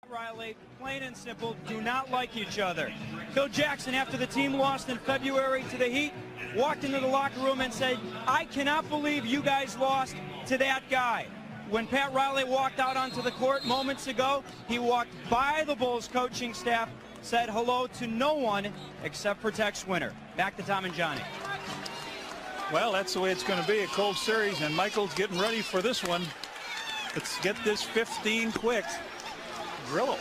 Riley, plain and simple, do not like each other. Phil Jackson, after the team lost in February to the Heat, walked into the locker room and said, "I cannot believe you guys lost to that guy." When Pat Riley walked out onto the court moments ago, he walked by the Bulls coaching staff, said hello to no one except for Tex Winter. Back to Tom and Johnny. Well, that's the way it's going to be, a cold series, and Michael's getting ready for this one. Let's get this 15 quick. Grillo.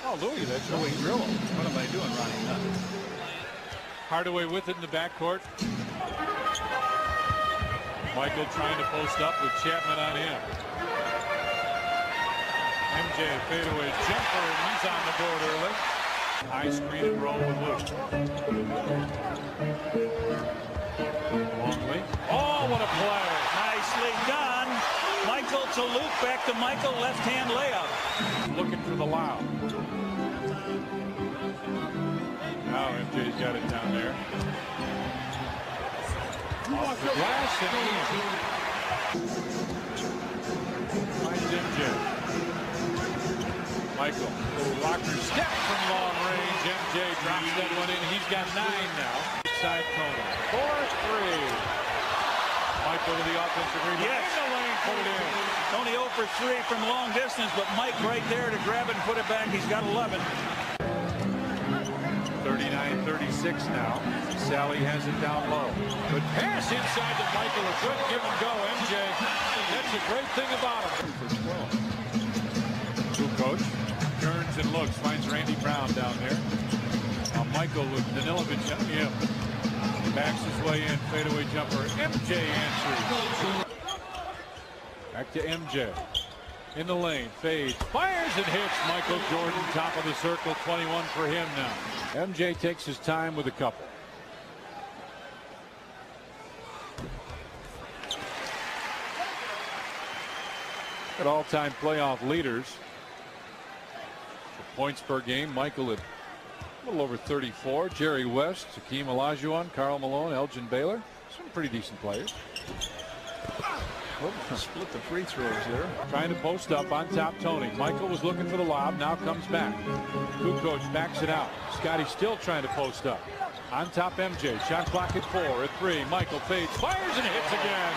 Oh, Louis, that's Louis Grillo. What am I doing, Ronnie? Hardaway with it in the backcourt. Michael trying to post up with Chapman on him. MJ fadeaway jumper, and he's on the board early. High screen and roll with Luke. Longley. Oh, what a play. Nicely done. Michael to Luke, back to Michael, left-hand layup. Looking for the lob. Now MJ's got it down there. Off the glass and in. Finds MJ. Michael, rocker step from long range. MJ drops that one in. He's got 9 now. Side Tony. 4-3. Michael with the offensive rebound. Yes. In the lane, put it in. Tony 0 for 3 from long distance, but Mike right there to grab it and put it back. He's got 11. 39-36 now. Sally has it down low. Good pass inside to Michael. A good give and go. MJ. That's a great thing about him. For 12. Who coach? Turns and looks. Finds Randy Brown down there. Michael with Danilovich on him. Backs his way in. Fadeaway jumper. MJ answers. Back to MJ. In the lane. Fades. Fires and hits. Michael Jordan, top of the circle. 21 for him now. MJ takes his time with a couple. At all-time playoff leaders. For points per game, Michael at a little over 34. Jerry West, Hakeem Olajuwon, Karl Malone, Elgin Baylor. Some pretty decent players. Split the free throws there. Trying to post up on top, Tony. Michael was looking for the lob, now comes back. Kukoc backs it out. Scotty still trying to post up. On top, MJ. Shot clock at 4. At 3. Michael fades, fires, and hits again.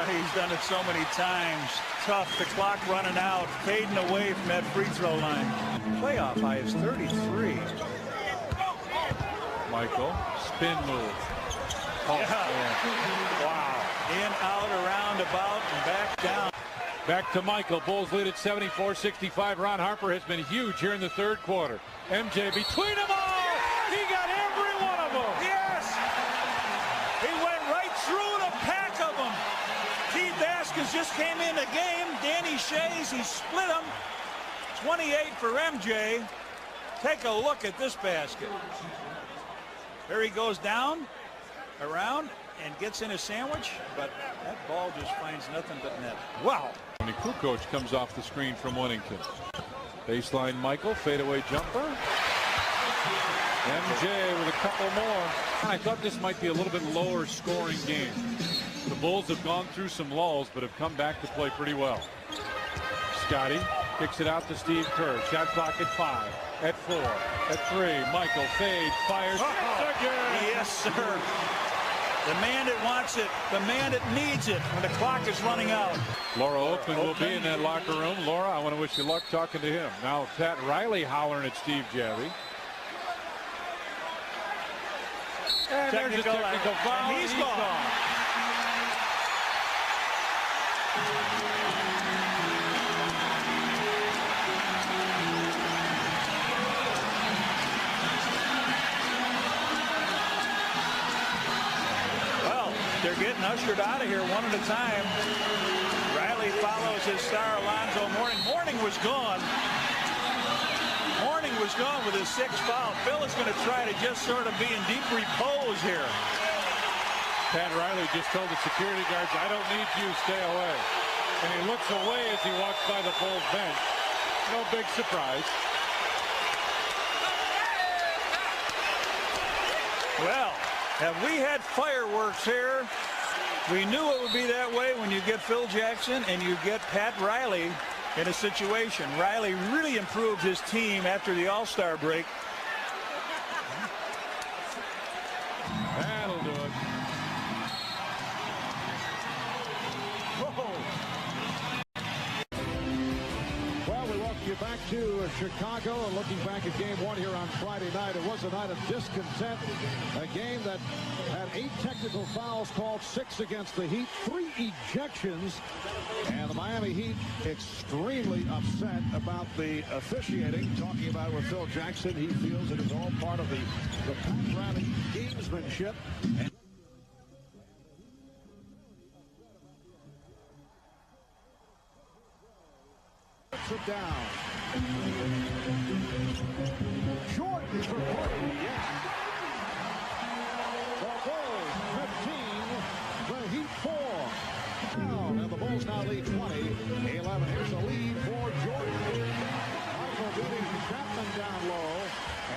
He's done it so many times. Tough. The clock running out. Fading away from that free throw line. Playoff high is 33. Michael, spin move. Wow. In, out, around, about, and back down. Back to Michael. Bulls lead at 74-65. Ron Harper has been huge here in the third quarter. MJ between them all. He got every one of them. Yes. He went right through the pack of them. Keith Vasquez just came in the game. Danny Shays, he split them. 28 for MJ. Take a look at this basket. There he goes down, around, and gets in a sandwich, but that ball just finds nothing but net. Wow. Tony Kukoc comes off the screen from Wellington. Baseline Michael, fadeaway jumper. MJ with a couple more. I thought this might be a little bit lower scoring game. The Bulls have gone through some lulls, but have come back to play pretty well. Scotty kicks it out to Steve Kerr. Shot clock at 5, at 4, at 3. Michael fades, fires. Yes, sir. The man that wants it, the man that needs it when the clock is running out. Laura Oakland will be in that locker room. Laura, I want to wish you luck talking to him. Now Pat Riley hollering at Steve Javy. And there's a technical foul. And he's gone. They're getting ushered out of here one at a time. Riley follows his star Alonzo Mourning. Mourning was gone. Mourning was gone with his 6th foul. Phil is going to try to just sort of be in deep repose here. Pat Riley just told the security guards, "I don't need you, stay away." And he looks away as he walks by the Bulls bench. No big surprise. Well, have we had fireworks here? We knew it would be that way when you get Phil Jackson and you get Pat Riley in a situation. Riley really improved his team after the All-Star break. That'll do it. Well, we welcome you back to Chicago, and looking back at game one here on Friday night. It was a night of discontent, a game that had 8 technical fouls called, 6 against the Heat, 3 ejections, and the Miami Heat extremely upset about the officiating. Talking about it with Phil Jackson, he feels it is all part of the Pat Riley gamesmanship. It down. Jordan for 3. Yes. The Bulls 15. The Heat 4. Down, and the Bulls now lead 20-11. Here's a lead for Jordan. Michael beating Chapman down low.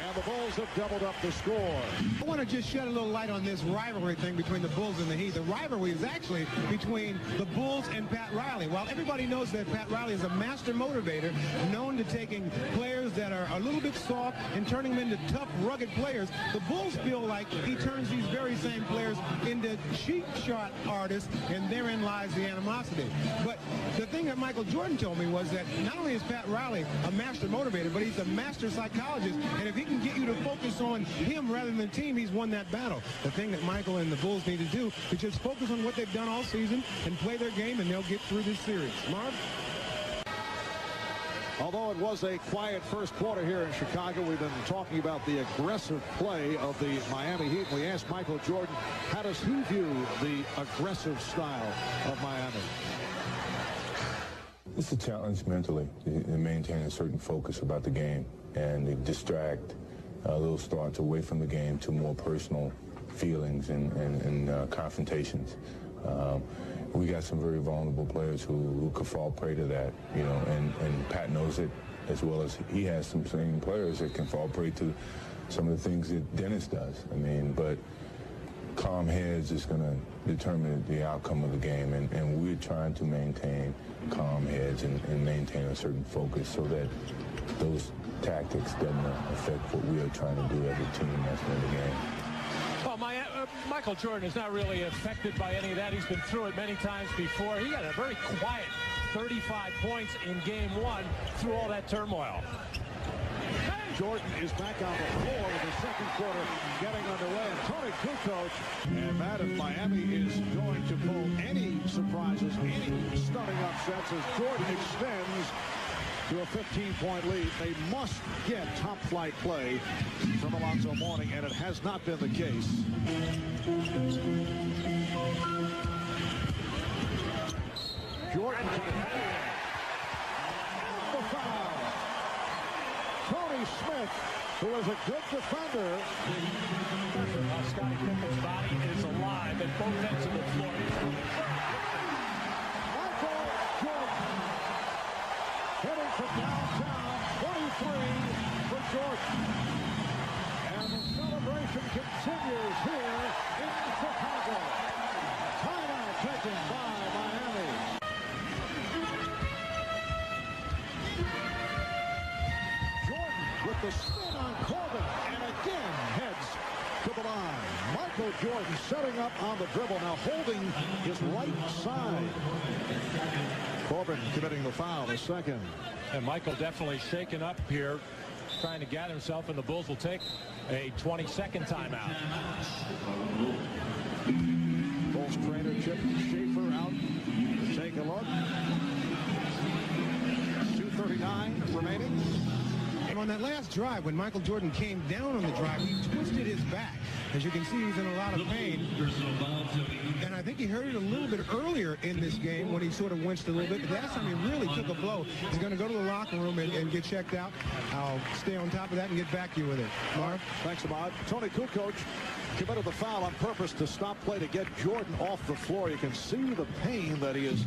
And the Bulls have doubled up the score. I want to just shed a little light on this rivalry thing between the Bulls and the Heat. The rivalry is actually between the Bulls and Pat Riley. While everybody knows that Pat Riley is a master motivator, known to taking players that are a little bit soft and turning them into tough, rugged players, the Bulls feel like he turns these very same players into cheap shot artists, and therein lies the animosity. But the thing that Michael Jordan told me was that not only is Pat Riley a master motivator, but he's a master psychologist, and if he can get you to focus on him rather than the team, he's won that battle. The thing that Michael and the Bulls need to do is just focus on what they've done all season and play their game, and they'll get through this series. Marv? Although it was a quiet first quarter here in Chicago, we've been talking about the aggressive play of the Miami Heat. We asked Michael Jordan, how does he view the aggressive style of Miami? It's a challenge mentally to maintain a certain focus about the game and to distract those thoughts away from the game to more personal feelings and confrontations. We got some very vulnerable players who could fall prey to that, you know, and Pat knows it as well as he has some same players that can fall prey to some of the things that Dennis does. I mean, but calm heads is going to determine the outcome of the game, and we're trying to maintain calm heads and maintain a certain focus so that those tactics doesn't affect what we are trying to do as a team. That's in the game. Well, Michael Jordan is not really affected by any of that. He's been through it many times before. He had a very quiet 35 points in game one through all that turmoil. Jordan is back on the floor with the second quarter getting underway. And Tony Kukoc, and that if Miami is going to pull any surprises, any stunning upsets as Jordan extends to a 15-point lead. They must get top-flight play from Alonzo Mourning, and it has not been the case. Jordan to the foul. Tony Smith, who is a good defender. Scottie Pippen's body is alive at both ends of the floor. Michael Jordan hitting from downtown, 23 for Jordan. And the celebration continues here in Chicago. Timeout taken by Miami. With the spin on Corbin, and again heads to the line. Michael Jordan setting up on the dribble, now holding his right side. Corbin committing the foul, the second. And Michael definitely shaken up here, trying to gather himself, and the Bulls will take a 20-second timeout. Bulls trainer Chip Schaefer out to take a look. 2:39 remaining. And on that last drive, when Michael Jordan came down on the drive, he twisted his back. As you can see, he's in a lot of pain. And I think he hurt it a little bit earlier in this game when he sort of winched a little bit. But last time he really took a blow. He's going to go to the locker room and get checked out. I'll stay on top of that and get back to you with it. Marv? Thanks, Ahmad. Tony Kukoc committed the foul on purpose to stop play to get Jordan off the floor. You can see the pain that he is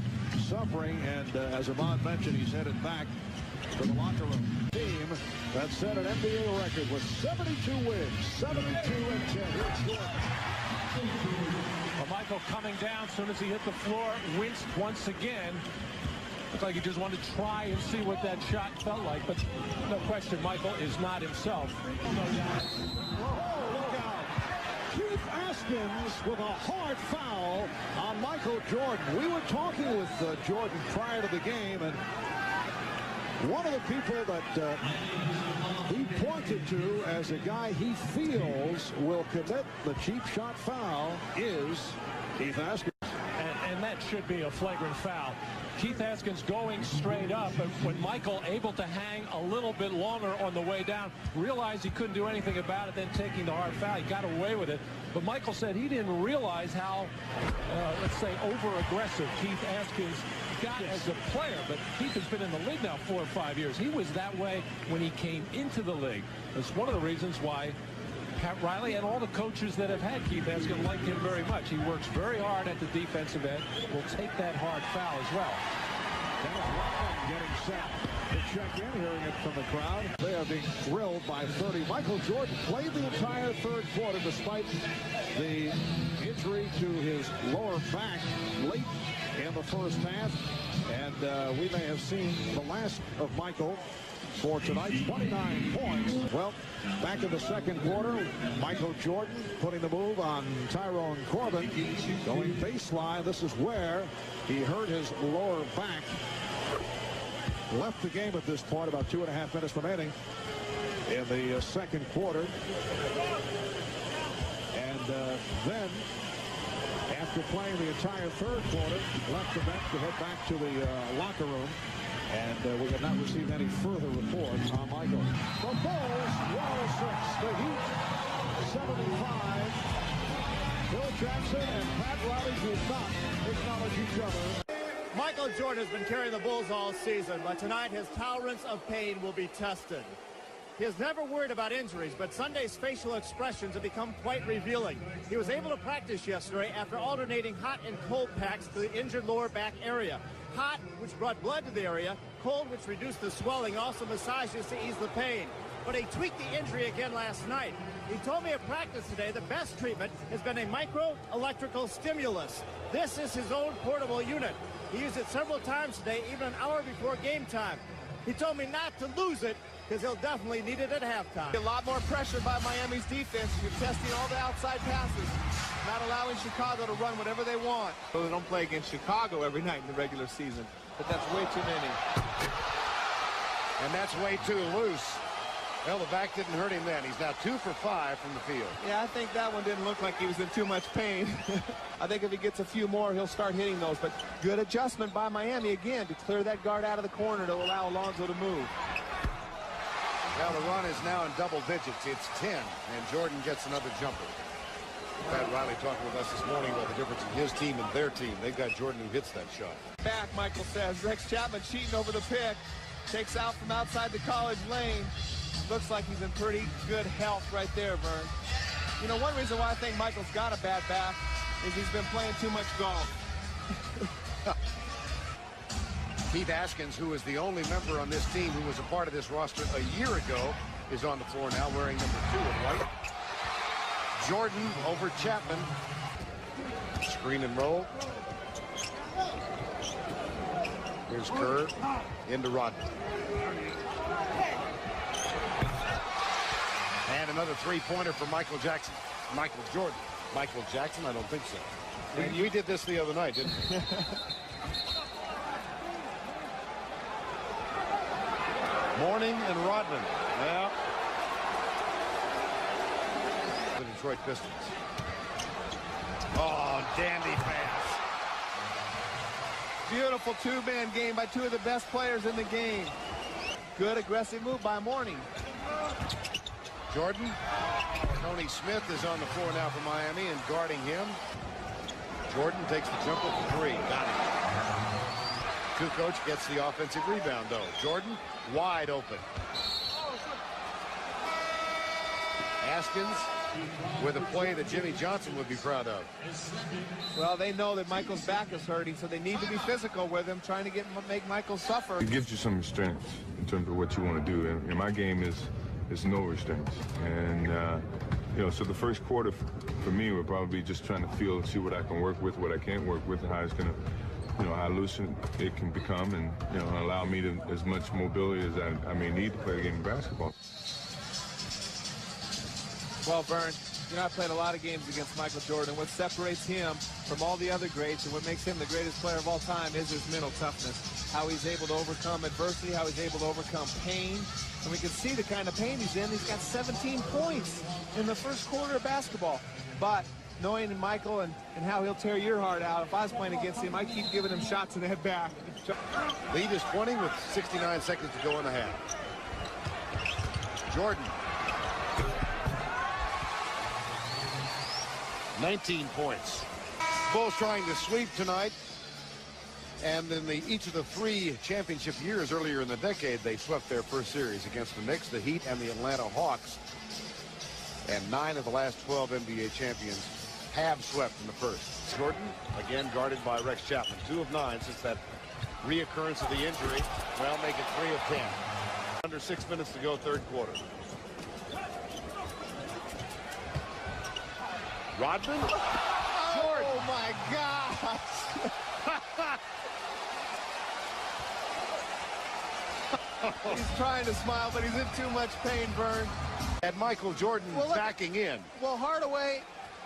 suffering. And as Ahmad mentioned, he's headed back to the locker room. Team that set an NBA record with 72 wins, 72 and 10. Here's Jordan. Well, Michael coming down as soon as he hit the floor, winced once again. Looked like he just wanted to try and see what that shot felt like, but no question, Michael is not himself. Whoa, look out. Keith Askins with a hard foul on Michael Jordan. We were talking with Jordan prior to the game, and one of the people that he pointed to as a guy he feels will commit the cheap shot foul is Keith Askins. And that should be a flagrant foul. Keith Askins going straight up, but when Michael able to hang a little bit longer on the way down, realized he couldn't do anything about it, then taking the hard foul, he got away with it. But Michael said he didn't realize how, let's say, over-aggressive Keith Askins got as a player. But Keith has been in the league now 4 or 5 years. He was that way when he came into the league. That's one of the reasons why Pat Riley and all the coaches that have had Keith Askins like him very much. He works very hard at the defensive end. Will take that hard foul as well. Dennis Rodman getting set to check in, hearing it from the crowd. They are being thrilled by 30. Michael Jordan played the entire third quarter despite the injury to his lower back late in the first half. And we may have seen the last of Michael for tonight. 29 points. Well, back in the second quarter, Michael Jordan putting the move on Tyrone Corbin, going baseline. This is where he hurt his lower back. Left the game at this point, about 2.5 minutes remaining in the second quarter. And then, after playing the entire third quarter, left the bench to head back to the locker room. And we have not received any further reports on Michael. The Bulls, 106. The Heat, 75. Phil Jackson and Pat Riley do not acknowledge each other. Michael Jordan has been carrying the Bulls all season, but tonight his tolerance of pain will be tested. He has never worried about injuries, but Sunday's facial expressions have become quite revealing. He was able to practice yesterday after alternating hot and cold packs to the injured lower back area. Hot, which brought blood to the area, cold, which reduced the swelling, also massages to ease the pain. But he tweaked the injury again last night. He told me at practice today the best treatment has been a micro-electrical stimulus. This is his own portable unit. He used it several times today, even an hour before game time. He told me not to lose it because he'll definitely need it at halftime. A lot more pressure by Miami's defense. You're testing all the outside passes, not allowing Chicago to run whatever they want. So they don't play against Chicago every night in the regular season, but that's way too many. And that's way too loose. Well, the back didn't hurt him then. He's now 2 for 5 from the field. Yeah, I think that one didn't look like he was in too much pain. I think if he gets a few more, he'll start hitting those. But good adjustment by Miami again to clear that guard out of the corner to allow Alonzo to move. Well, the run is now in double digits. It's 10, and Jordan gets another jumper. Pat Riley talking with us this morning about the difference in his team and their team. They've got Jordan who hits that shot. Back, Michael says. Rex Chapman cheating over the pick. Takes out from outside the college lane. Looks like he's in pretty good health right there, Vern. You know, one reason why I think Michael's got a bad back is he's been playing too much golf. Keith Askins, who is the only member on this team who was a part of this roster a year ago, is on the floor now wearing number 2 in white. Jordan over Chapman. Screen and roll. Here's Kerr into Rodman. And another three-pointer for Michael Jackson. Michael Jordan. Michael Jackson? I don't think so. We did this the other night, didn't we? Morning and Rodman. Yeah. The Detroit Pistons. Oh, dandy pass. Beautiful two-man game by two of the best players in the game. Good aggressive move by Morning. Jordan. Tony Smith is on the floor now for Miami and guarding him. Jordan takes the jumper for 3. Got it. Kukoc gets the offensive rebound, though. Jordan wide open. Askins with a play that Jimmy Johnson would be proud of. Well, they know that Michael's back is hurting, so they need to be physical with him, trying to make Michael suffer. It gives you some restraints in terms of what you want to do. And my game is no restraints. And, you know, so the first quarter for me would probably be just trying to see what I can work with, what I can't work with, and how it's going to how loose it can become, and allow me to as much mobility as I may need to play the game of basketball. Well, Vern, I played a lot of games against Michael Jordan. What separates him from all the other greats and what makes him the greatest player of all time is his mental toughness. How he's able to overcome adversity, how he's able to overcome pain. And we can see the kind of pain he's in. He's got 17 points in the first quarter of basketball. But knowing Michael and how he'll tear your heart out, if I was playing against him, I'd keep giving him shots in the head back. Lead is 20 with 69 seconds to go in the half. Jordan. 19 points. Bulls trying to sweep tonight. And in each of the 3 championship years earlier in the decade, they swept their first series against the Knicks, the Heat, and the Atlanta Hawks. And 9 of the last 12 NBA champions have swept in the first. Jordan, again guarded by Rex Chapman. 2 of 9 since that reoccurrence of the injury. Well, make it 3 of 10. Under 6 minutes to go, third quarter. Rodman. Jordan. Oh, my gosh. He's trying to smile, but he's in too much pain, Vern. And Michael Jordan backing in. Well, Hardaway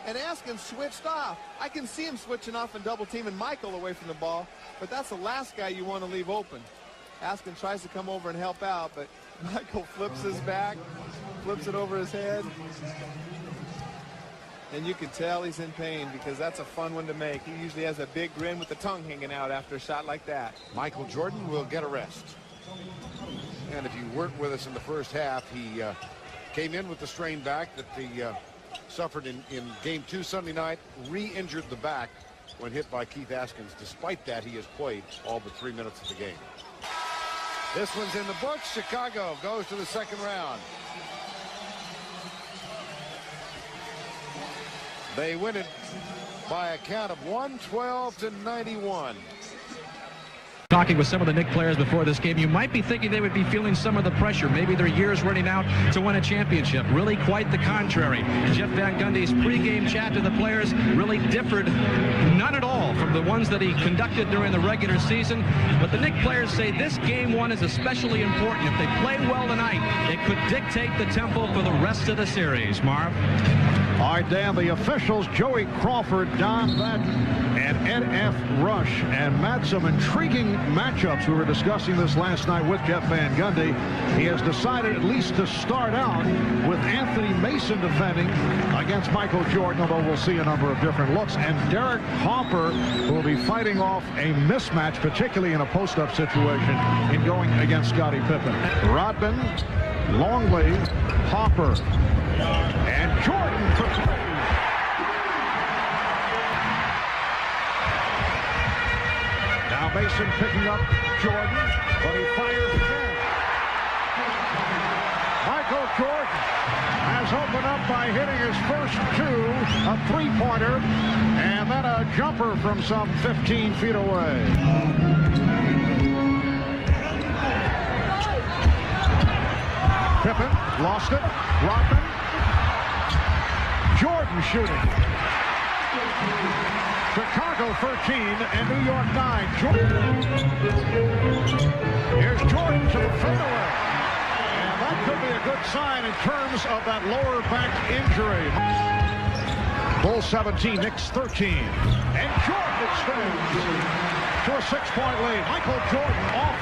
and Askins switched off. I can see him switching off and double teaming Michael away from the ball, but that's the last guy you want to leave open. Askins tries to come over and help out, but Michael flips his back, flips it over his head. And you can tell he's in pain because that's a fun one to make. He usually has a big grin with the tongue hanging out after a shot like that. Michael Jordan will get a rest. And if you weren't with us in the first half, he came in with the strained back that he suffered in Game 2 Sunday night, re-injured the back when hit by Keith Askins. Despite that, he has played all but 3 minutes of the game. This one's in the books. Chicago goes to the second round. They win it by a count of 112-91. Talking with some of the Knicks players before this game, you might be thinking they would be feeling some of the pressure. Maybe their year's running out to win a championship. Really quite the contrary. Jeff Van Gundy's pregame chat to the players really differed none at all from the ones that he conducted during the regular season. But the Knicks players say this game 1 is especially important. If they play well tonight, it could dictate the tempo for the rest of the series. Marv? All right, Dan, the officials, Joey Crawford, Don Madden, and Ed F. Rush. And Matt, some intriguing matchups. We were discussing this last night with Jeff Van Gundy. He has decided at least to start out with Anthony Mason defending against Michael Jordan, although we'll see a number of different looks. And Derek Hopper will be fighting off a mismatch, particularly in a post-up situation, in going against Scottie Pippen. Rodman, Longley, Hopper, and Jordan for 3. Now Mason picking up Jordan, but he fires again. Michael Jordan has opened up by hitting his first 2, a 3-pointer, and then a jumper from some 15 feet away. Pippen lost it. Rodman. Jordan shooting. Chicago 13 and New York 9. Here's Jordan to the fadeaway. And that could be a good sign in terms of that lower back injury. Bulls 17, Knicks 13. And Jordan extends to a 6-point lead. Michael Jordan off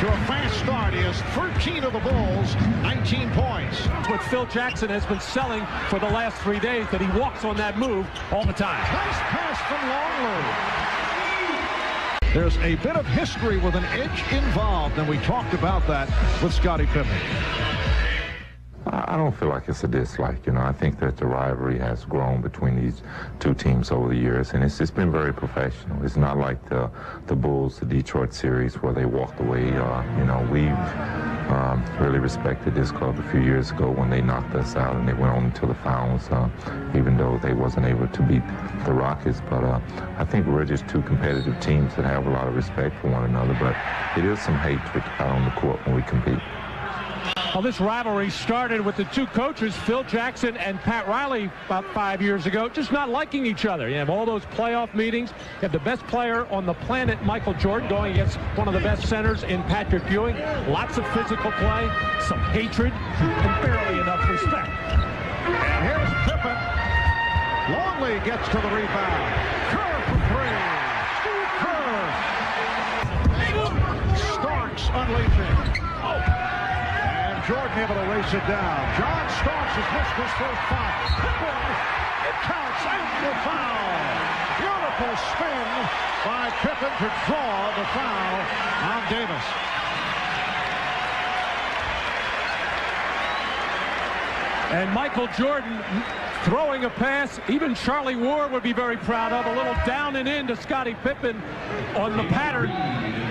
to a fast start. He has 13 of the Bulls, 19 points. What Phil Jackson has been selling for the last 3 days, that he walks on that move all the time. Nice pass from Longley. There's a bit of history with an edge involved, and we talked about that with Scottie Pippen. I don't feel like it's a dislike. I think that the rivalry has grown between these 2 teams over the years, and it's just been very professional. It's not like the Bulls, the Detroit series, where they walked away. We've really respected this club a few years ago when they knocked us out and they went on to the finals, even though they wasn't able to beat the Rockets. But I think we're just 2 competitive teams that have a lot of respect for one another, but it is some hatred out on the court when we compete. Well, this rivalry started with the two coaches, Phil Jackson and Pat Riley, about 5 years ago, just not liking each other. You have all those playoff meetings. You have the best player on the planet, Michael Jordan, going against one of the best centers in Patrick Ewing. Lots of physical play, some hatred, and barely enough respect. And here's Pippen. Longley gets to the rebound. Kerr for three. Steve Kerr. Starks unleashing. And Jordan able to race it down. John Starks has missed his first foul. Pippen, it counts, and the foul. Beautiful spin by Pippen to draw the foul on Davis. And Michael Jordan throwing a pass, even Charlie Ward would be very proud of. A little down and in to Scottie Pippen on the pattern.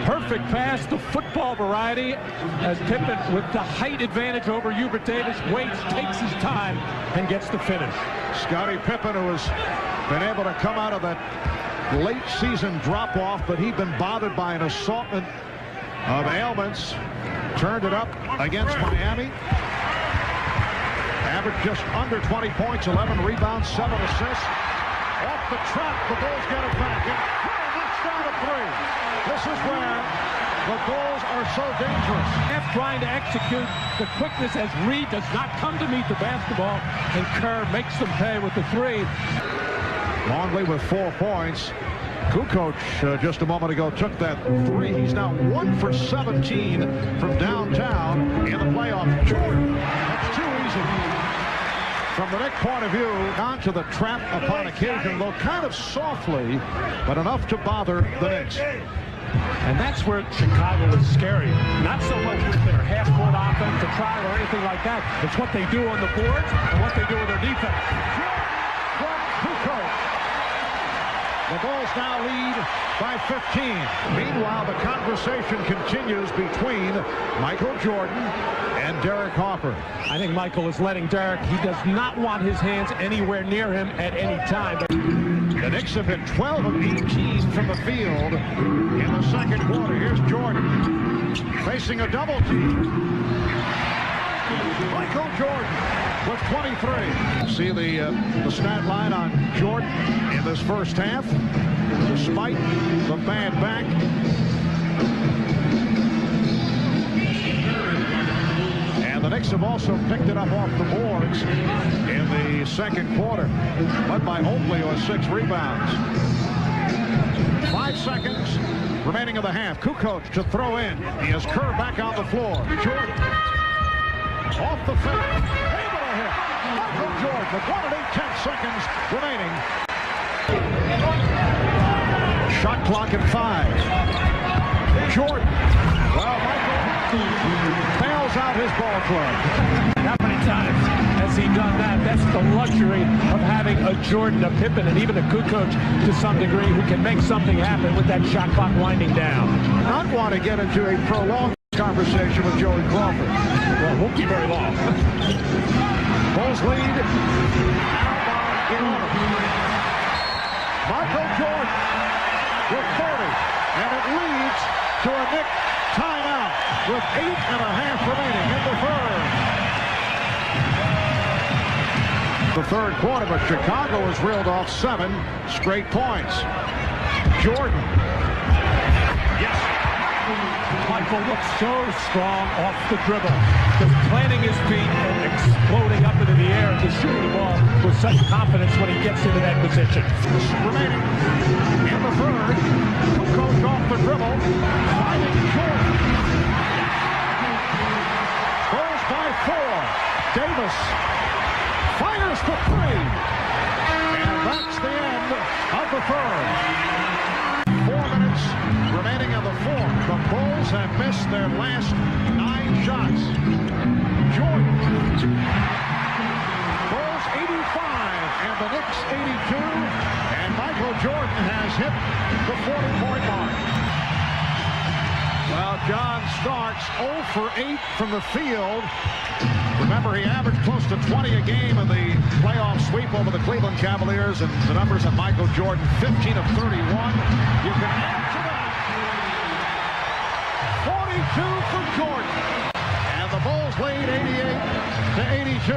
Perfect pass, the football variety, as Pippen with the height advantage over Hubert Davis waits, takes his time, and gets the finish. Scottie Pippen, who has been able to come out of that late season drop-off, but he'd been bothered by an assortment of ailments, turned it up against Miami. Averaged just under 20 points, 11 rebounds, 7 assists. Off the trap, the Bulls get it back. And Kerr knocks down a three. This is where the Bulls are so dangerous. Half trying to execute the quickness as Reed does not come to meet the basketball, and Kerr makes them pay with the three. Longley with 4 points. Kukoc just a moment ago took that three. He's now 1 for 17 from downtown in the playoff. Jordan, that's too easy. From the Knicks' point of view, onto the trap upon occasion, though kind of softly, but enough to bother the Knicks. And that's where Chicago is scary. Not so much with their half-court offense, the trial, or anything like that. It's what they do on the boards and what they do with their defense. The Bulls now lead by 15. Meanwhile, the conversation continues between Michael Jordan and Derek Harper. I think Michael is letting Derek. He does not want his hands anywhere near him at any time. The Knicks have hit 12 of 18 from the field in the second quarter. Here's Jordan facing a double team. Michael Jordan with 23. See the stat line on Jordan in this first half, despite the bad back. And the Knicks have also picked it up off the boards in the second quarter, led by Oakley with 6 rebounds. 5 seconds remaining of the half. Kukoc to throw in. He has Kerr back on the floor. Jordan off the fake, able to hit. Michael Jordan with 1 and 8/10 seconds remaining. Shot clock at 5. Jordan. Well, Michael fails out his ball club. How many times has he done that? That's the luxury of having a Jordan, a Pippen, and even a Kukoc to some degree who can make something happen with that shot clock winding down. Not want to get into a prolonged conversation with Joey Crawford. Well, it won't be very long. Bulls lead. Michael Jordan with 30, and it leads to a Knick timeout with 8.5 remaining in the third quarter, but Chicago has reeled off 7 straight points. Jordan. Yes. Michael looks so strong off the dribble. Just planting his feet and exploding up into the air and just shooting the ball with such confidence when he gets into that position. Remaining in the third. Kukoc off the dribble. Finding Jordan. Bulls by 4. Davis fires for 3. And that's the end of the third. 4 minutes remaining in the fourth. The Bulls have missed their last 9 shots. Jordan. Bulls 85 and the Knicks 82. And Michael Jordan has hit the 40-point mark. Well, John Starks 0 for 8 from the field. Remember, he averaged close to 20 a game in the playoff sweep over the Cleveland Cavaliers, and the numbers of Michael Jordan, 15 of 31. You can add to that 42 for Jordan. And the Bulls lead to 82.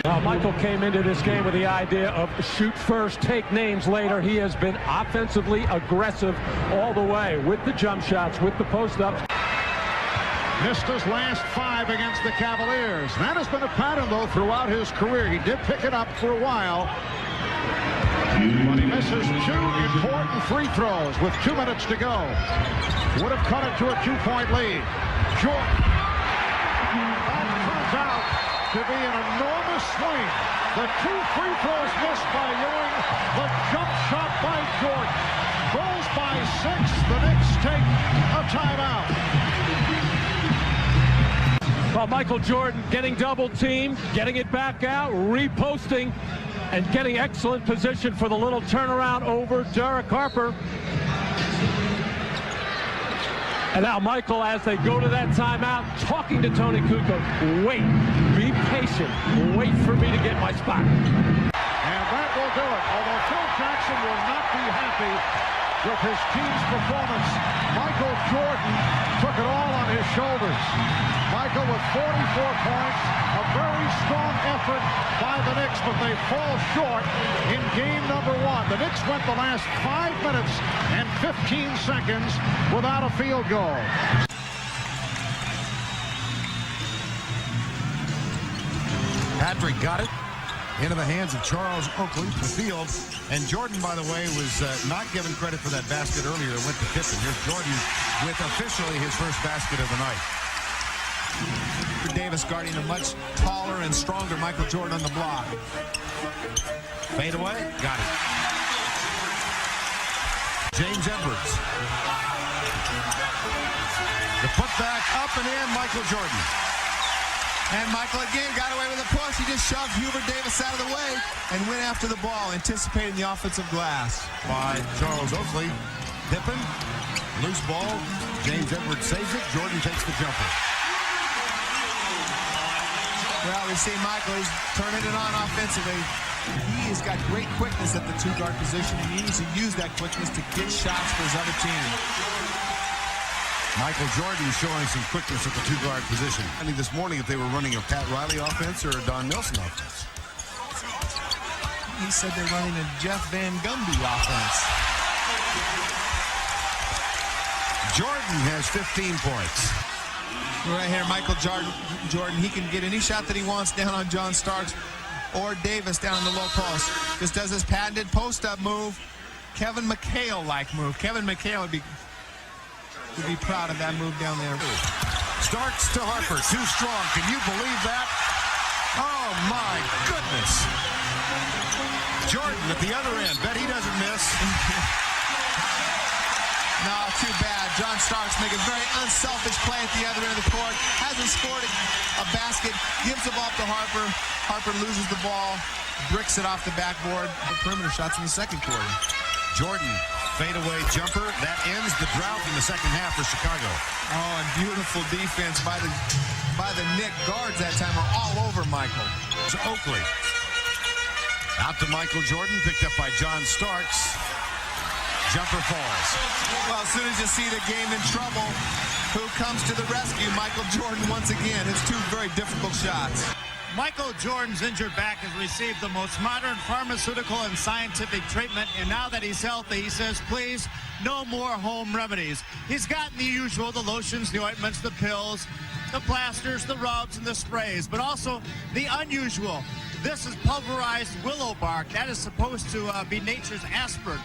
Now, Michael came into this game with the idea of shoot first, take names later. He has been offensively aggressive all the way with the jump shots, with the post-ups. Missed his last 5 against the Cavaliers. That has been a pattern, though, throughout his career. He did pick it up for a while. But he misses 2 important free throws with 2 minutes to go. Would have cut it to a 2-point lead. Jordan. That turns out to be an enormous swing. The 2 free throws missed by Ewing. The jump shot by Jordan. Goes by 6. The Knicks take a timeout. Well, Michael Jordan getting double teamed, getting it back out, reposting, and getting excellent position for the little turnaround over Derek Harper. And now Michael, as they go to that timeout, talking to Tony Kukoc. Wait, be patient, wait for me to get my spot. And that will do it. Although Phil Jackson will not be happy with his team's performance, Michael Jordan took it all on his shoulders. Michael with 44 points, a very strong effort by the Knicks, but they fall short in game number 1. The Knicks went the last 5 minutes and 15 seconds without a field goal. Patrick got it into the hands of Charles Oakley, the field. And Jordan, by the way, was not given credit for that basket earlier. It went to Pippen. Here's Jordan with officially his first basket of the night. Davis guarding a much taller and stronger Michael Jordan on the block. Fade away. Got it. James Edwards. The putback up and in, Michael Jordan. And Michael again got away with a push. He just shoved Hubert Davis out of the way and went after the ball, anticipating the offensive glass. By Charles Oakley. Pippen. Loose ball. James Edwards saves it. Jordan takes the jumper. Well, we see Michael, he's turning it on offensively. He has got great quickness at the 2-guard position, and he needs to use that quickness to get shots for his other team. Michael Jordan showing some quickness at the 2-guard position. I mean, this morning, if they were running a Pat Riley offense or a Don Nelson offense. He said they're running a Jeff Van Gundy offense. Jordan has 15 points. Right here, Michael Jordan, he can get any shot that he wants down on John Starks or Davis down in the low post. Just does his patented post-up move. Kevin McHale-like move. Kevin McHale would be proud of that move down there. Starks to Harper, too strong. Can you believe that? Oh, my goodness. Jordan at the other end. Bet he doesn't miss. No, too bad. John Starks making a very unselfish play at the other end of the court. Hasn't scored a basket. Gives the ball to Harper. Harper loses the ball. Bricks it off the backboard. The perimeter shots in the second quarter. Jordan, fadeaway jumper. That ends the drought in the second half for Chicago. Oh, and beautiful defense by the Knick guards that time are all over Michael. To Oakley. Out to Michael Jordan, picked up by John Starks. Jumper falls. Well, as soon as you see the game in trouble, who comes to the rescue? Michael Jordan once again. It's 2 very difficult shots. Michael Jordan's injured back has received the most modern pharmaceutical and scientific treatment, and now that he's healthy, he says, please, no more home remedies. He's gotten the usual, the lotions, the ointments, the pills, the plasters, the rubs, and the sprays, but also the unusual. This is pulverized willow bark. That is supposed to be nature's aspirin.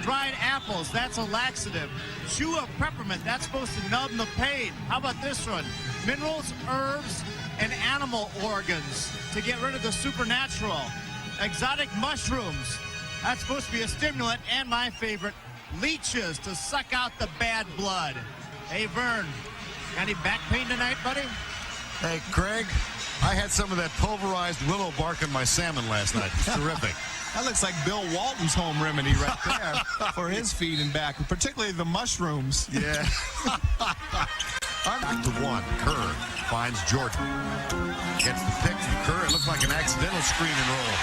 Dried apples, that's a laxative. Chew of peppermint, that's supposed to numb the pain. How about this one? Minerals, herbs, and animal organs to get rid of the supernatural. Exotic mushrooms, that's supposed to be a stimulant. And my favorite, leeches to suck out the bad blood. Hey, Vern, got any back pain tonight, buddy? Hey, Craig, I had some of that pulverized willow bark in my salmon last night. It's terrific. That looks like Bill Walton's home remedy right there for his feet and back, particularly the mushrooms. Yeah. Back to 1. Kerr finds Jordan. Gets the pick from Kerr. It looked like an accidental screen and roll.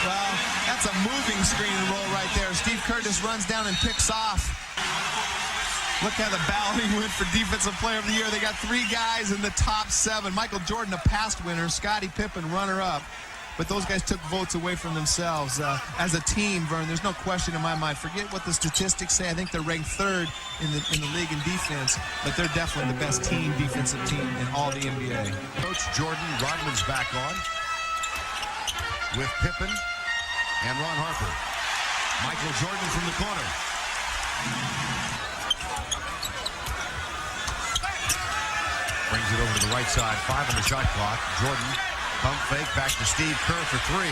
Well, that's a moving screen and roll right there. Steve Kerr just runs down and picks off. Look how the balloting went for Defensive Player of the Year. They got 3 guys in the top 7. Michael Jordan, a past winner. Scottie Pippen, runner-up. But those guys took votes away from themselves. As a team, Vern, there's no question in my mind. Forget what the statistics say. I think they're ranked 3rd in the league in defense, but they're definitely the best defensive team in all the NBA. Coach Jordan, Rodman's back on with Pippen and Ron Harper. Michael Jordan from the corner. Brings it over to the right side. 5 on the shot clock. Jordan, pump fake, back to Steve Kerr for 3.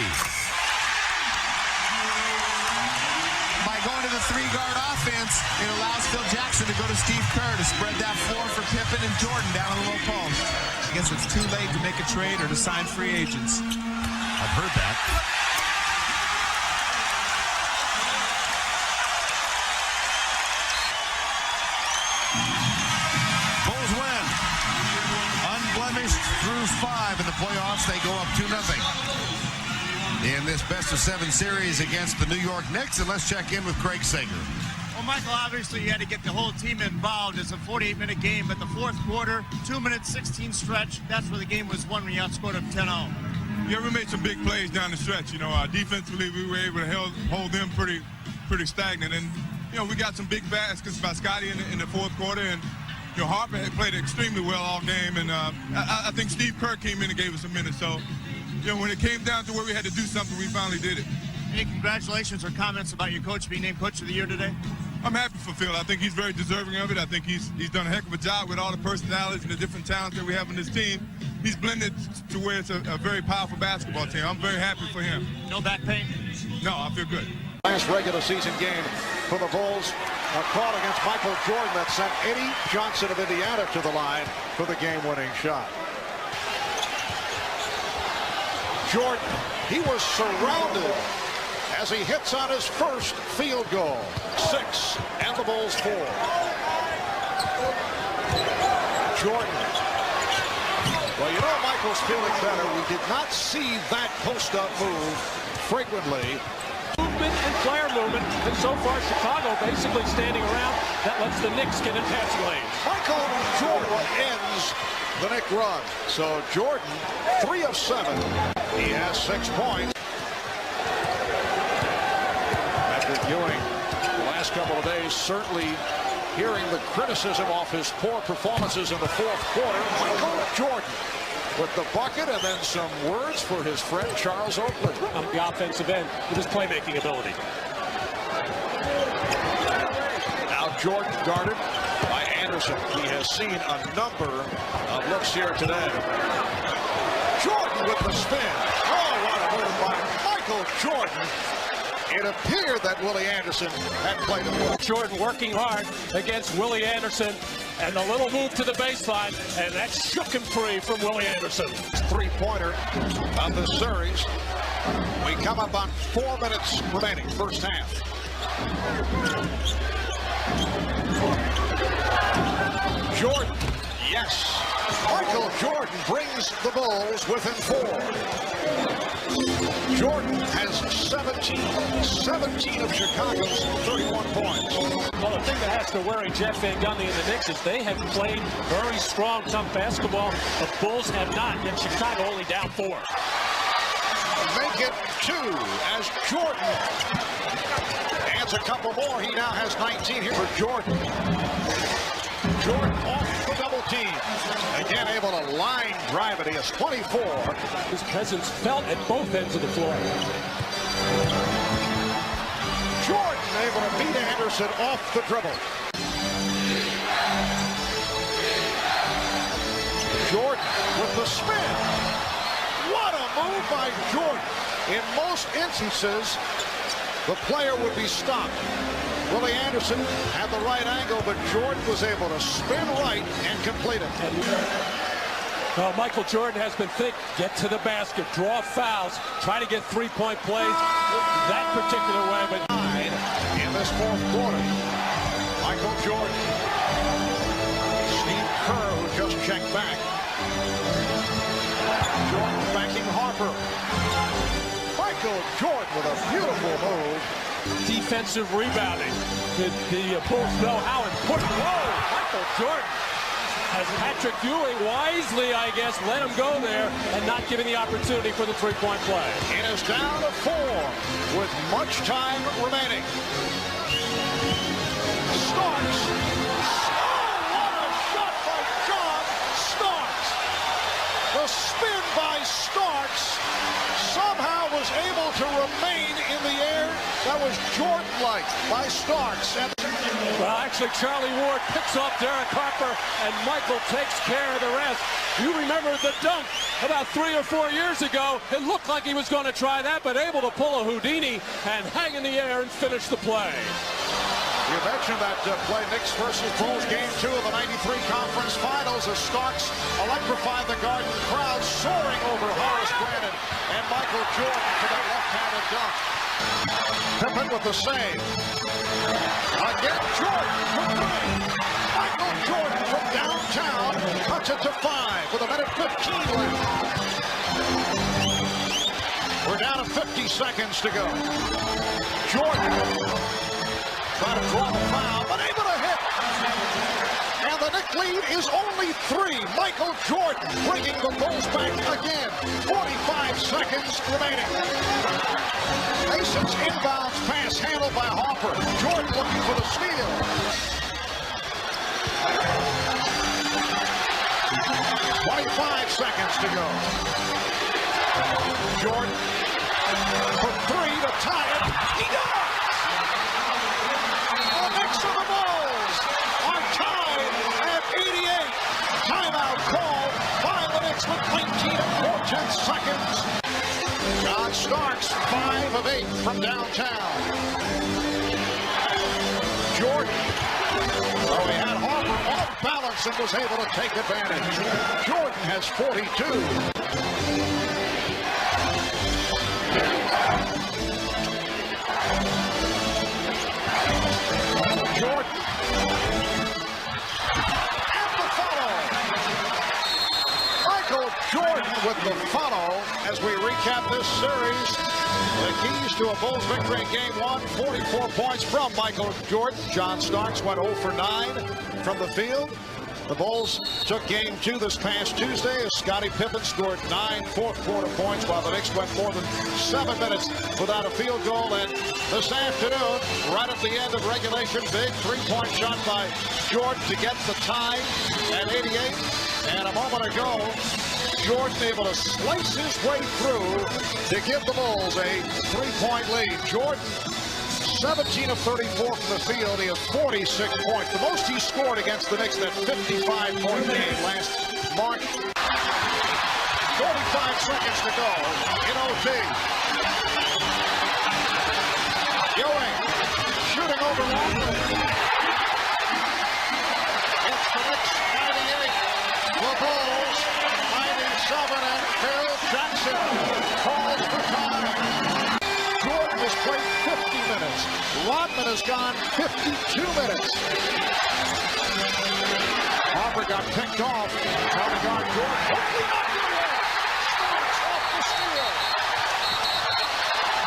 By going to the 3-guard offense, it allows Phil Jackson to go to Steve Kerr to spread that floor for Pippen and Jordan down on the low post. I guess it's too late to make a trade or to sign free agents. I've heard that. Bulls win. Unblemished through 5 in the playoffs. They go up 2-0 in this best-of-7 series against the New York Knicks. And let's check in with Craig Sager. Well, Michael, obviously you had to get the whole team involved. It's a 48-minute game, but the fourth quarter, 2 minutes, 16 stretch, that's where the game was won when you outscored them 10-0. Yeah, we made some big plays down the stretch. You know, defensively, we were able to hold them pretty stagnant. And, you know, we got some big baskets by Scottie in the fourth quarter. And, you know, Harper had played extremely well all game. And I think Steve Kerr came in and gave us a minute. So, you know, when it came down to where we had to do something, we finally did it. Any congratulations or comments about your coach being named Coach of the Year today? I'm happy for Phil. I think he's very deserving of it. I think he's done a heck of a job with all the personalities and the different talents that we have in this team. He's blended to where it's a very powerful basketball team. I'm very happy for him. No back pain? No, I feel good. Last regular season game for the Bulls. A call against Michael Jordan that sent Eddie Johnson of Indiana to the line for the game-winning shot. Jordan, he was surrounded as he hits on his first field goal. 6, and the Bulls 4. Jordan. Well, you know Michael's feeling better. We did not see that post-up move frequently. Movement and player movement, and so far Chicago basically standing around. That lets the Knicks get in passing lanes. Michael Jordan ends the Knick run. So Jordan, 3 of 7. He has 6 points. Patrick Ewing, the last couple of days, certainly hearing the criticism off his poor performances in the fourth quarter. Michael Jordan with the bucket, and then some words for his friend Charles Oakley. On the offensive end with his playmaking ability. Now Jordan guarded by Anderson. He has seen a number of looks here today. Jordan with the spin. Oh, what a move by Michael Jordan. It appeared that Willie Anderson had played him well. Jordan working hard against Willie Anderson, and a little move to the baseline, and that shook him free from Willie Anderson. 3-pointer of the series. We come up on 4 minutes remaining, first half. Jordan, yes. Michael Jordan brings the Bulls within 4. Jordan has 17 of Chicago's 31 points. Well, the thing that has to worry Jeff Van Gundy and the Knicks is they have played very strong, tough basketball. The Bulls have not, yet Chicago only down 4. Make it 2 as Jordan adds a couple more. He now has 19 here for Jordan. Jordan off the double team. Again, able to line drive it. He has 24. His presence felt at both ends of the floor. Jordan able to beat Anderson off the dribble. Jordan with the spin. What a move by Jordan. In most instances, the player would be stopped. Willie Anderson had the right angle, but Jordan was able to spin right and complete it. Well, Michael Jordan has been thick. Get to the basket, draw fouls, try to get three-point plays that particular way. But in this fourth quarter, Michael Jordan, Steve Kerr, who just checked back. Jordan backing Harper. Michael Jordan with a beautiful move. Defensive rebounding. The Bulls know how important. Whoa, Michael Jordan. As Patrick Ewing wisely, I guess, let him go there and not giving the opportunity for the three-point play. It is down to 4 with much time remaining. Starks. Oh, what a shot by John Starks. The spin by Starks somehow was able to remain in the air. That was Jordan-like by Starks. Well, actually, Charlie Ward picks off Derek Harper, and Michael takes care of the rest. You remember the dunk about 3 or 4 years ago. It looked like he was going to try that, but able to pull a Houdini and hang in the air and finish the play. You mentioned that play, Knicks versus Bulls, game 2 of the 93 conference finals as Starks electrified the Garden crowd, soaring over Horace Grant and Michael Jordan for that left-handed dunk. Pippen with the save. Again, Jordan from 3. Michael Jordan from downtown cuts it to 5 with 1:15 left. We're down to 50 seconds to go. Jordan trying to draw the foul, but able to hit. And the Knicks lead is only 3. Michael Jordan bringing the Bulls back again. 45 seconds remaining. Mason's inbounds pass handled by Harper. Jordan looking for the steal. .25 seconds to go. Jordan for 3 to tie it. He does! The Knicks of the Bulls are tied at 88. Timeout called by the Knicks with 19 and 4/10 seconds. John Starks, 5 of 8 from downtown. Jordan, oh, he had Harper off balance and was able to take advantage. Jordan has 42. Jordan. And the follow. Michael Jordan with the follow as we recap this series. The keys to a Bulls victory in game 1, 44 points from Michael Jordan. John Starks went 0 for 9 from the field. The Bulls took game 2 this past Tuesday as Scottie Pippen scored 9 fourth-quarter points while the Knicks went more than 7 minutes without a field goal. And this afternoon, right at the end of regulation, big three-point shot by Jordan to get the tie at 88. And a moment ago, Jordan able to slice his way through to give the Bulls a 3-point lead. Jordan, 17 of 34 from the field. He has 46 points. The most he scored against the Knicks in that 55-point game last March. 45 seconds to go in OT. Ewing shooting over long. It's the Knicks 98. The Bulls 97, and Phil Jackson calls for time. Jordan has played 50 minutes. Rodman has gone 52 minutes. Harper got picked off. Trying to guard Jordan. Hopefully not good yet. Starks off the steal.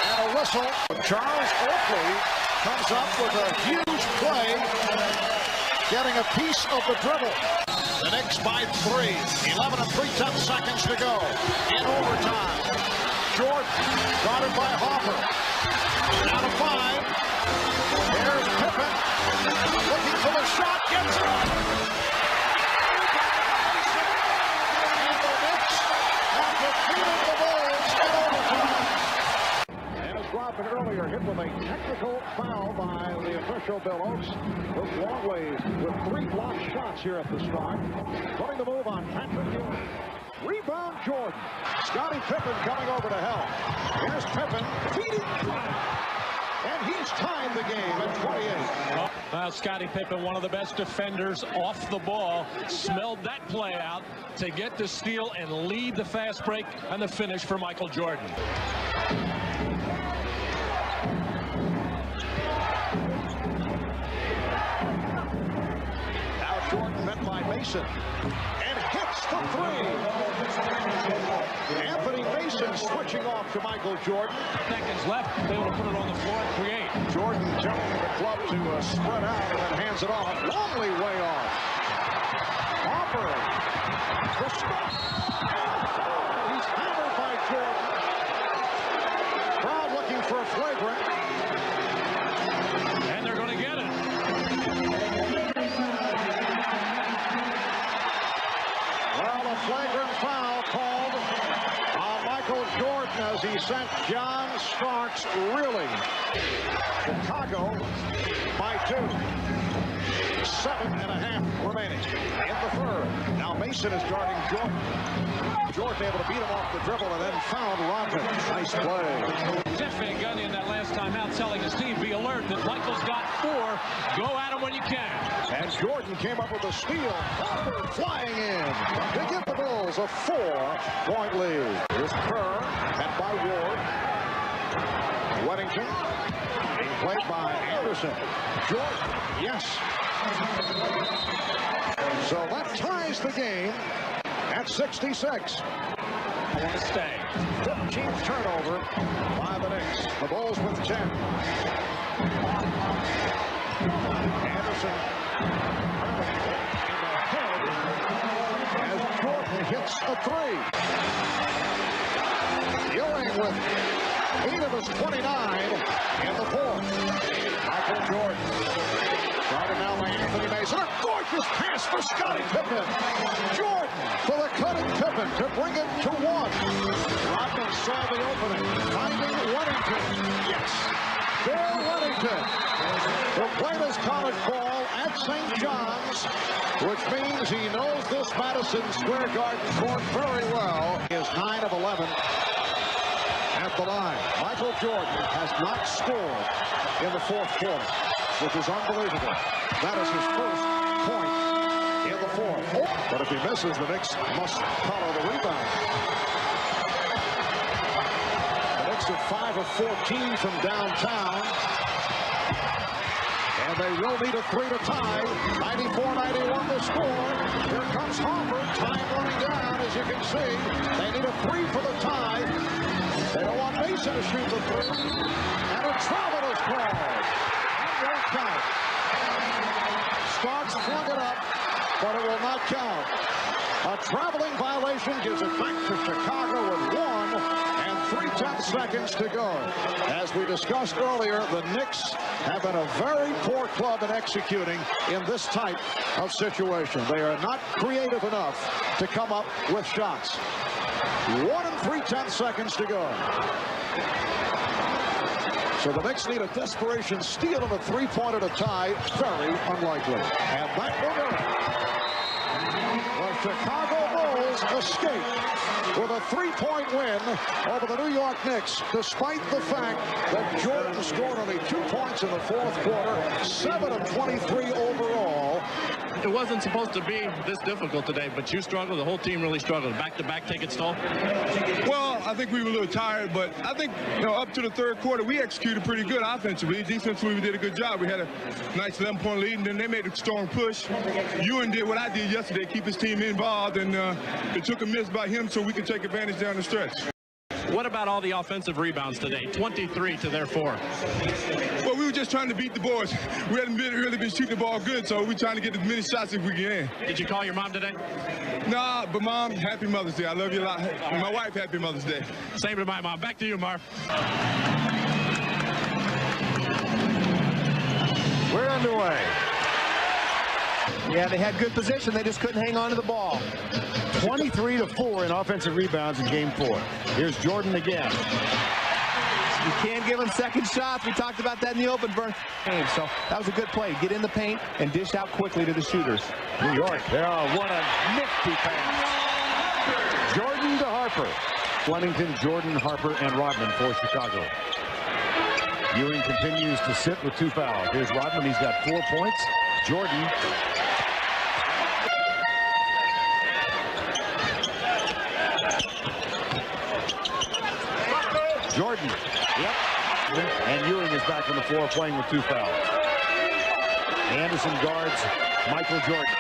And a whistle. Charles Oakley comes up with a huge play, getting a piece of the dribble. The Knicks by 3. 11 and 3/10 seconds to go in overtime. Jordan guarded by Harper. Down to 5. There's Pippen looking for the shot. Gets it up. And the Knicks have defeated the Bulls in overtime. And as Robin earlier hit with a technical foul by the official Bill Oakes. Look long ways with 3 blocked shots here at the start. Putting the move on Patrick Ewing. Rebound Jordan. Scottie Pippen coming over to help. Here's Pippen feeding. And he's tied the game at 28. Well, Scottie Pippen, one of the best defenders off the ball, smelled that play out to get the steal and lead the fast break and the finish for Michael Jordan. Now Jordan met by Mason and hits the 3. Anthony Mason Anderson switching off to Michael Jordan. Seconds left. They able to put it on the floor and create. Jordan telling the club to spread out and then hands it off. Longley way off. Harper. The stop. He's hammered by Jordan. Crowd looking for a flagrant. And they're going to get it. Well, a flagrant foul called on Michael Jordan as he sent John Starks reeling. Chicago by 2. 7.5 remaining in the third. Now Mason is guarding Jordan. Jordan able to beat him off the dribble and then found Rodman. Nice play. Jeff Van Gundy in that last time out telling his team, be alert that Michael's got 4. Go at him when you can. And Jordan came up with a steal. Harper flying in to give the Bulls a 4-point lead. Here's Kerr and by Ward. Weddington being played by Anderson. Jordan, yes. So that ties the game at 66. I want to stay. 15th turnover by the Knicks. The Bulls with 10. Anderson in the head as Jordan hits a 3. Ewing with 8 of his 29 in the fourth. Michael Jordan. Guarded now by Anthony Mason. A gorgeous pass for Scottie Pippen. Jordan for the cutting Pippen to bring it to 1. Rodman saw the opening. Finding Weddington. Yes. Bill Weddington, who played his college ball at St. John's, which means he knows this Madison Square Garden court very well. He is 9 of 11 at the line. Michael Jordan has not scored in the fourth quarter, which is unbelievable. That is his first point in the fourth. But if he misses, the Knicks must follow the rebound. The Knicks are 5 of 14 from downtown. And they will need a 3 to tie. 94-91 the score. Here comes Harper. Time running down, as you can see. They need a 3 for the tie. They don't want Mason to shoot the 3. And a travel is called. That won't count. Starks flung it up, but it will not count. A traveling violation gives it back to Chicago with 1 and 3/10 seconds to go. As we discussed earlier, the Knicks have been a very poor club in executing in this type of situation. They are not creative enough to come up with shots. 1 and 3/10 seconds to go. So the Knicks need a desperation steal and a 3-pointer to tie. Very unlikely. And that will do it. The Chicago Bulls escape with a 3-point win over the New York Knicks, despite the fact that Jordan scored only 2 points in the fourth quarter, 7 of 23 overall. It wasn't supposed to be this difficult today, but you struggled. The whole team really struggled. Back-to-back take its toll. Well, I think we were a little tired, but I think, up to the third quarter, we executed pretty good offensively. Defensively, we did a good job. We had a nice 11-point lead, and then they made a strong push. Ewan did what I did yesterday, keep his team involved, and it took a miss by him so we could take advantage down the stretch. What about all the offensive rebounds today? 23 to their 4. Well, we were just trying to beat the boys. We hadn't really been shooting the ball good, so we're trying to get as many shots as we can. Did you call your mom today? Nah, but Mom, happy Mother's Day. I love you a lot. And my wife, happy Mother's Day. Same to my mom. Back to you, Marv. We're underway. Yeah, they had good position. They just couldn't hang on to the ball. 23-4 in offensive rebounds in game 4. Here's Jordan again. You can't give him second shots. We talked about that in the open burn game. So that was a good play. Get in the paint and dish out quickly to the shooters. New York, what a nifty pass. Jordan to Harper. Flemington, Jordan, Harper, and Rodman for Chicago. Ewing continues to sit with 2 fouls. Here's Rodman. He's got 4 points. Jordan. Jordan. Yep. And Ewing is back on the floor playing with 2 fouls. Anderson guards Michael Jordan.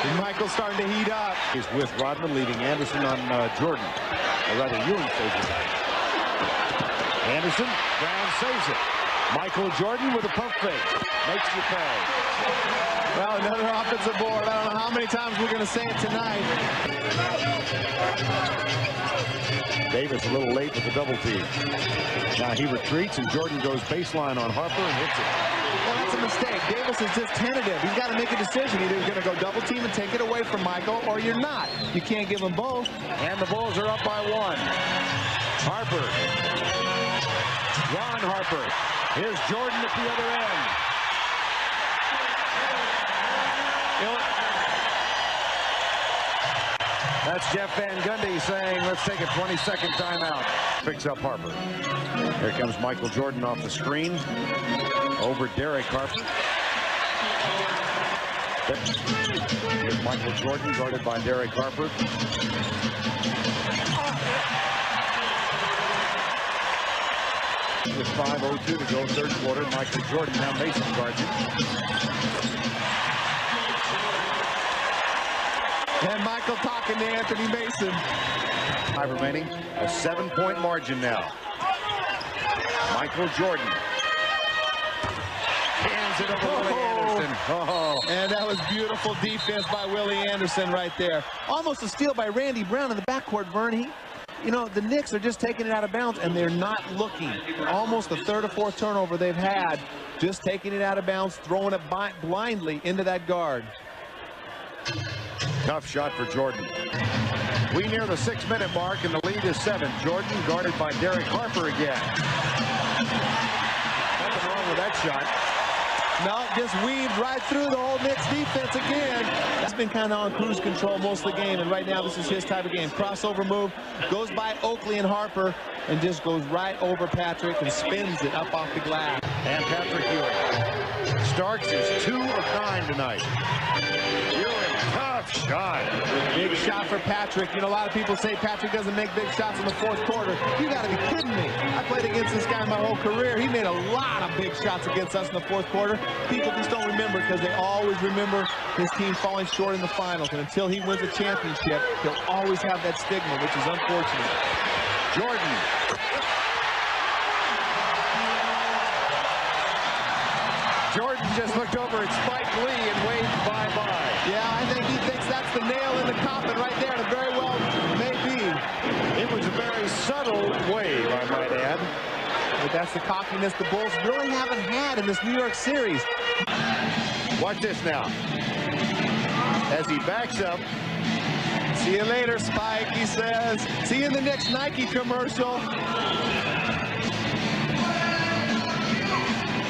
And Michael's starting to heat up. He's with Rodman, leaving Anderson on Jordan. Or rather, Ewing saves it. Anderson, Brown saves it. Michael Jordan with a pump fake. Makes the pay. Well, another offensive board. I don't know how many times we're going to say it tonight. Davis a little late with the double team. Now he retreats, and Jordan goes baseline on Harper and hits it. Well, that's a mistake. Davis is just tentative. He's got to make a decision. Either you're going to go double team and take it away from Michael, or you're not. You can't give them both. And the Bulls are up by 1. Harper. Ron Harper. Here's Jordan at the other end. That's Jeff Van Gundy saying, let's take a 20-second timeout. Picks up Harper. Here comes Michael Jordan off the screen. Over Derek Harper. Here's Michael Jordan guarded by Derek Harper. With 5:02 to go, third quarter. Michael Jordan, now Mason guards it. And Michael talking to Anthony Mason. 5 remaining, a 7-point margin now. Michael Jordan. Hands it over Willie Anderson. Oh. And that was beautiful defense by Willie Anderson right there. Almost a steal by Randy Brown in the backcourt, Vern. You know, the Knicks are just taking it out of bounds, and they're not looking. Almost the third or fourth turnover they've had, just taking it out of bounds, throwing it blindly into that guard. Tough shot for Jordan. We near the 6-minute mark, and the lead is 7. Jordan guarded by Derek Harper again. Nothing wrong with that shot. No, just weaved right through the whole Knicks defense again. He's been kind of on cruise control most of the game, and right now this is his type of game. Crossover move, goes by Oakley and Harper, and just goes right over Patrick and spins it up off the glass. And Patrick Ewing. Starks is 2 of 9 tonight. Ewing, tough shot. Big shot for Patrick. You know, a lot of people say Patrick doesn't make big shots in the fourth quarter. You got to be kidding me. I played against this guy my whole career. He made a lot of big shots against us in the fourth quarter. People just don't remember because they always remember his team falling short in the finals. And until he wins a championship, he'll always have that stigma, which is unfortunate. Jordan. Jordan just looked over at Spike Lee and waved bye-bye. Yeah, I think he thinks that's the nail in the coffin right there, and it very well may be. It was a very subtle wave, I might add. But that's the cockiness the Bulls really haven't had in this New York series. Watch this now. As he backs up. See you later, Spike, he says. See you in the next Nike commercial.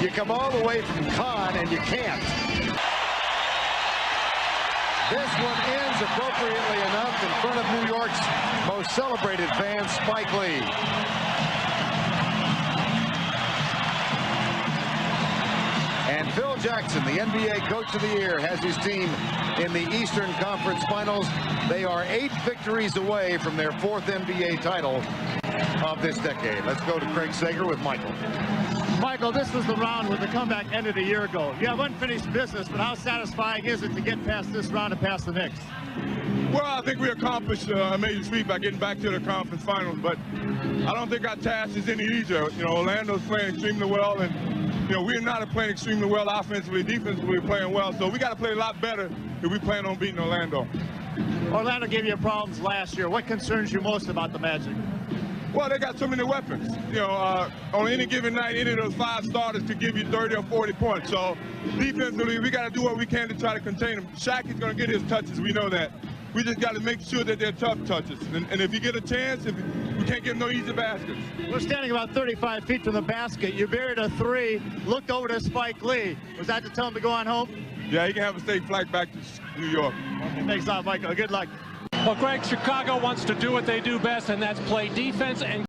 You come all the way from Cannes and you can't. This one ends appropriately enough in front of New York's most celebrated fan, Spike Lee. And Phil Jackson, the NBA Coach of the Year, has his team in the Eastern Conference Finals. They are 8 victories away from their 4th NBA title of this decade. Let's go to Craig Sager with Michael. Michael, this was the round where the comeback ended a year ago. You have unfinished business, but how satisfying is it to get past this round and past the Knicks? Well, I think we accomplished a major feat by getting back to the conference finals, but I don't think our task is any easier. You know, Orlando's playing extremely well, and, you know, we're not playing extremely well offensively. Defensively, we're playing well, so we got to play a lot better if we plan on beating Orlando. Orlando gave you problems last year. What concerns you most about the Magic? Well, they got so many weapons. You know, on any given night, any of those 5 starters could give you 30 or 40 points. So defensively, we got to do what we can to try to contain them. Shaq is going to get his touches. We know that. We just got to make sure that they're tough touches. And if you get a chance, we can't give them no easy baskets. We're standing about 35 feet from the basket. You buried a 3, looked over to Spike Lee. Was that to tell him to go on home? Yeah, he can have a safe flight back to New York. Thanks a lot, Michael. Good luck. Well, Greg, Chicago wants to do what they do best, and that's play defense and